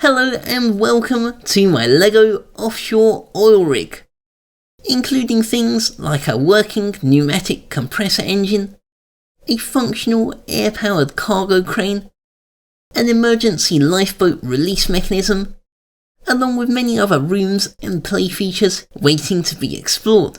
Hello and welcome to my LEGO offshore oil rig, including things like a working pneumatic compressor engine, a functional air-powered cargo crane, an emergency lifeboat release mechanism, along with many other rooms and play features waiting to be explored.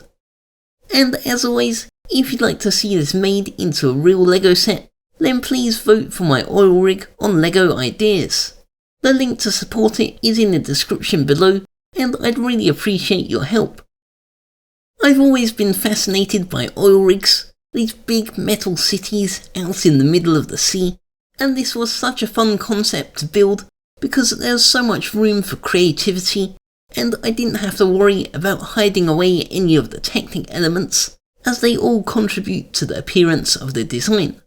And as always, if you'd like to see this made into a real LEGO set, then please vote for my oil rig on LEGO Ideas. The link to support it is in the description below, and I'd really appreciate your help. I've always been fascinated by oil rigs, these big metal cities out in the middle of the sea, and this was such a fun concept to build because there's so much room for creativity, and I didn't have to worry about hiding away any of the technical elements, as they all contribute to the appearance of the design.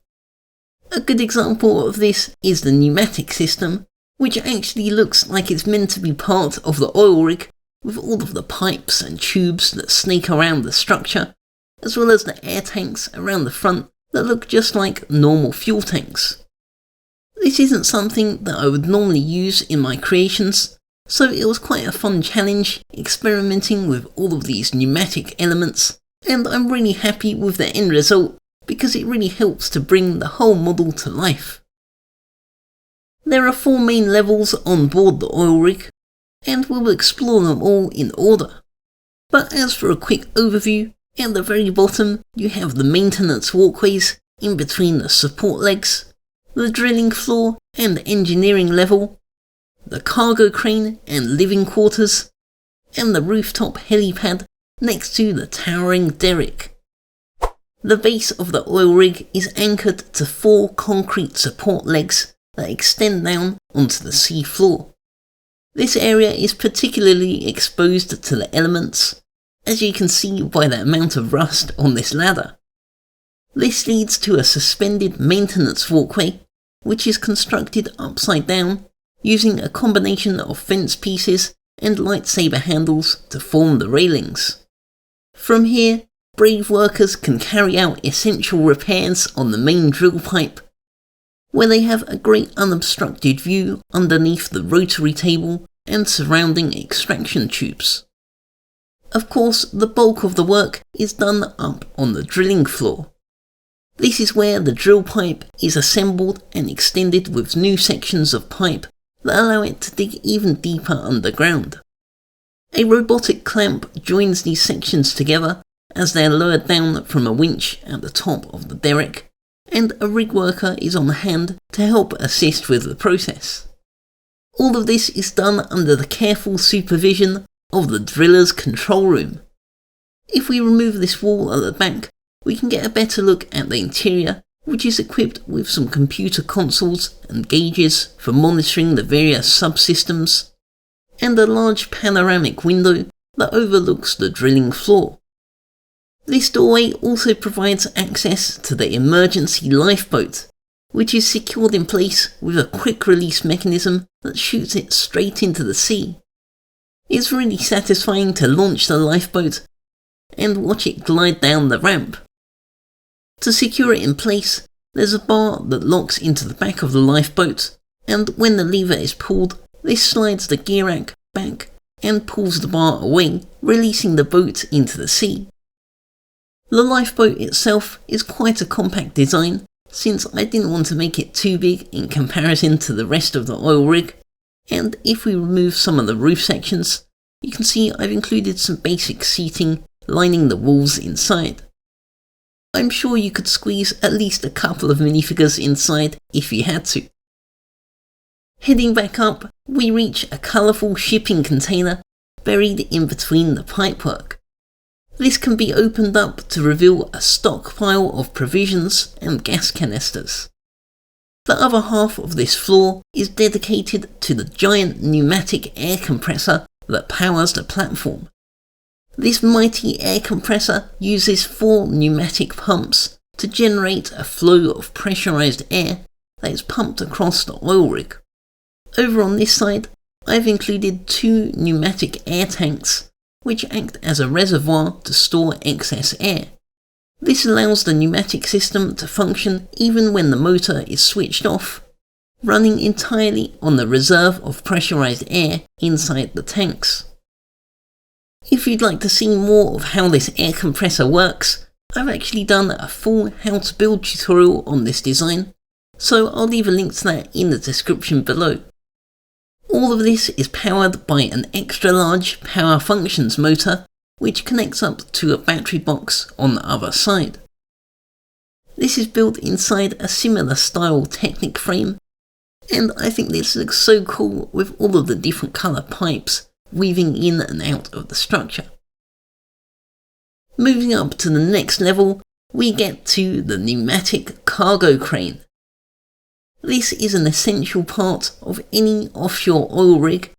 A good example of this is the pneumatic system, which actually looks like it's meant to be part of the oil rig, with all of the pipes and tubes that snake around the structure, as well as the air tanks around the front that look just like normal fuel tanks. This isn't something that I would normally use in my creations, so it was quite a fun challenge experimenting with all of these pneumatic elements, and I'm really happy with the end result because it really helps to bring the whole model to life. There are 4 main levels on board the oil rig, and we'll explore them all in order. But as for a quick overview, at the very bottom you have the maintenance walkways in between the support legs, the drilling floor and engineering level, the cargo crane and living quarters, and the rooftop helipad next to the towering Derrick. The base of the oil rig is anchored to 4 concrete support legs that extend down onto the sea floor. This area is particularly exposed to the elements, as you can see by the amount of rust on this ladder. This leads to a suspended maintenance walkway, which is constructed upside down using a combination of fence pieces and lightsaber handles to form the railings. From here, brave workers can carry out essential repairs on the main drill pipe, where they have a great unobstructed view underneath the rotary table and surrounding extraction tubes. Of course, the bulk of the work is done up on the drilling floor. This is where the drill pipe is assembled and extended with new sections of pipe that allow it to dig even deeper underground. A robotic clamp joins these sections together as they are lowered down from a winch at the top of the derrick, and a rig worker is on hand to help assist with the process. All of this is done under the careful supervision of the driller's control room. If we remove this wall at the back, we can get a better look at the interior, which is equipped with some computer consoles and gauges for monitoring the various subsystems, and a large panoramic window that overlooks the drilling floor. This doorway also provides access to the emergency lifeboat, which is secured in place with a quick release mechanism that shoots it straight into the sea. It's really satisfying to launch the lifeboat and watch it glide down the ramp. To secure it in place, there's a bar that locks into the back of the lifeboat, and when the lever is pulled, this slides the gear rack back and pulls the bar away, releasing the boat into the sea. The lifeboat itself is quite a compact design, since I didn't want to make it too big in comparison to the rest of the oil rig, and if we remove some of the roof sections, you can see I've included some basic seating lining the walls inside. I'm sure you could squeeze at least a couple of minifigures inside if you had to. Heading back up, we reach a colourful shipping container buried in between the pipework. This can be opened up to reveal a stockpile of provisions and gas canisters. The other half of this floor is dedicated to the giant pneumatic air compressor that powers the platform. This mighty air compressor uses 4 pneumatic pumps to generate a flow of pressurized air that is pumped across the oil rig. Over on this side, I've included 2 pneumatic air tanks which act as a reservoir to store excess air. This allows the pneumatic system to function even when the motor is switched off, running entirely on the reserve of pressurized air inside the tanks. If you'd like to see more of how this air compressor works, I've actually done a full how to build tutorial on this design, so I'll leave a link to that in the description below. All of this is powered by an extra large power functions motor, which connects up to a battery box on the other side. This is built inside a similar style Technic frame, and I think this looks so cool with all of the different colour pipes weaving in and out of the structure. Moving up to the next level, we get to the pneumatic cargo crane. This is an essential part of any offshore oil rig,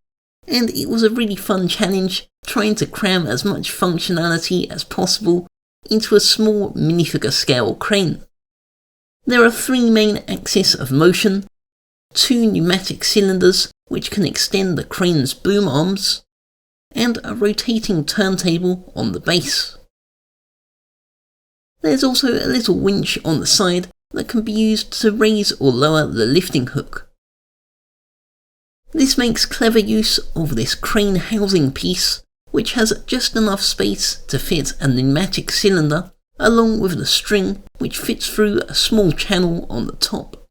and it was a really fun challenge trying to cram as much functionality as possible into a small minifigure scale crane. There are 3 main axes of motion, 2 pneumatic cylinders which can extend the crane's boom arms, and a rotating turntable on the base. There's also a little winch on the side that can be used to raise or lower the lifting hook. This makes clever use of this crane housing piece, which has just enough space to fit a pneumatic cylinder along with the string which fits through a small channel on the top.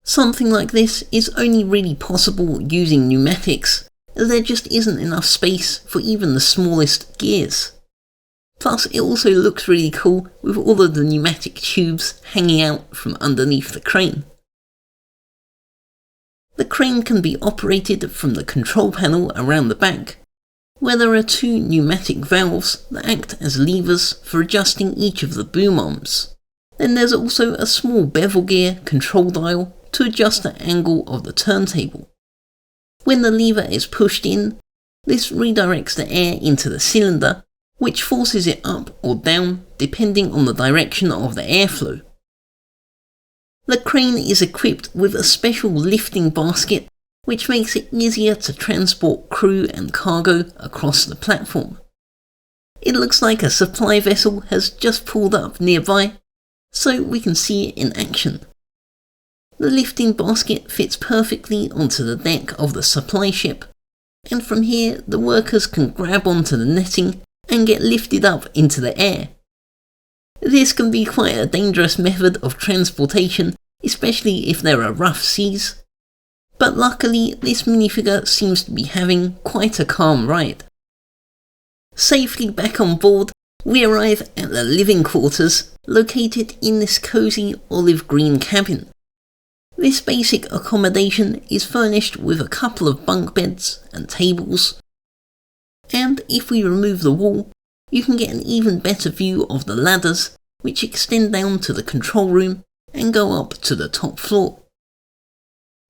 Something like this is only really possible using pneumatics, as there just isn't enough space for even the smallest gears. Plus, it also looks really cool with all of the pneumatic tubes hanging out from underneath the crane. The crane can be operated from the control panel around the back, where there are 2 pneumatic valves that act as levers for adjusting each of the boom arms. Then there's also a small bevel gear control dial to adjust the angle of the turntable. When the lever is pushed in, this redirects the air into the cylinder, which forces it up or down depending on the direction of the airflow. The crane is equipped with a special lifting basket, which makes it easier to transport crew and cargo across the platform. It looks like a supply vessel has just pulled up nearby, so we can see it in action. The lifting basket fits perfectly onto the deck of the supply ship, and from here the workers can grab onto the netting and get lifted up into the air. This can be quite a dangerous method of transportation, especially if there are rough seas, but luckily this minifigure seems to be having quite a calm ride. Safely back on board, we arrive at the living quarters located in this cosy olive green cabin. This basic accommodation is furnished with a couple of bunk beds and tables, and if we remove the wall, you can get an even better view of the ladders which extend down to the control room and go up to the top floor.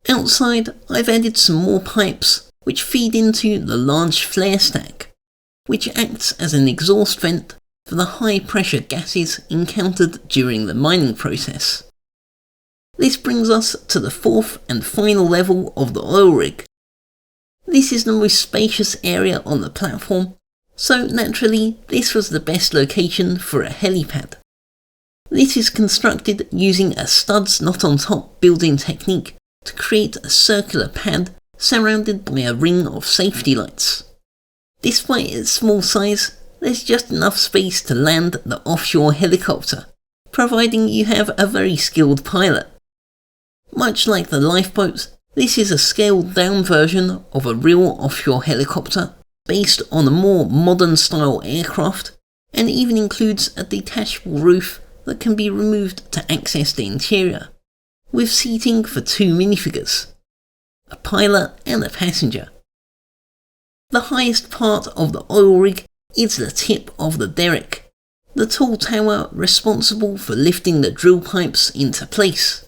Outside, I've added some more pipes which feed into the large flare stack, which acts as an exhaust vent for the high pressure gases encountered during the mining process. This brings us to the 4th and final level of the oil rig. This is the most spacious area on the platform, so naturally this was the best location for a helipad. This is constructed using a studs not on top building technique to create a circular pad surrounded by a ring of safety lights. Despite its small size, there's just enough space to land the offshore helicopter, providing you have a very skilled pilot. Much like the lifeboat, this is a scaled down version of a real offshore helicopter based on a more modern style aircraft, and even includes a detachable roof that can be removed to access the interior, with seating for 2 minifigures, a pilot and a passenger. The highest part of the oil rig is the tip of the Derrick, the tall tower responsible for lifting the drill pipes into place.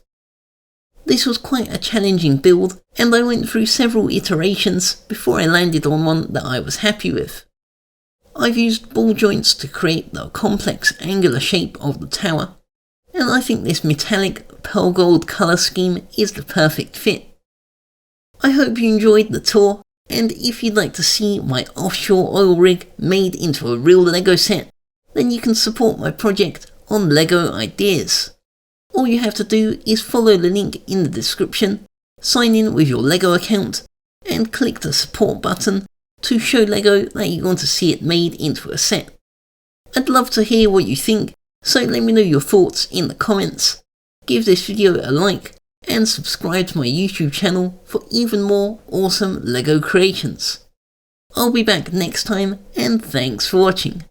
This was quite a challenging build, and I went through several iterations before I landed on one that I was happy with. I've used ball joints to create the complex angular shape of the tower, and I think this metallic pearl gold colour scheme is the perfect fit. I hope you enjoyed the tour, and if you'd like to see my offshore oil rig made into a real LEGO set, then you can support my project on LEGO Ideas. All you have to do is follow the link in the description, sign in with your LEGO account, and click the support button to show LEGO that you want to see it made into a set. I'd love to hear what you think, so let me know your thoughts in the comments. Give this video a like and subscribe to my YouTube channel for even more awesome LEGO creations. I'll be back next time, and thanks for watching.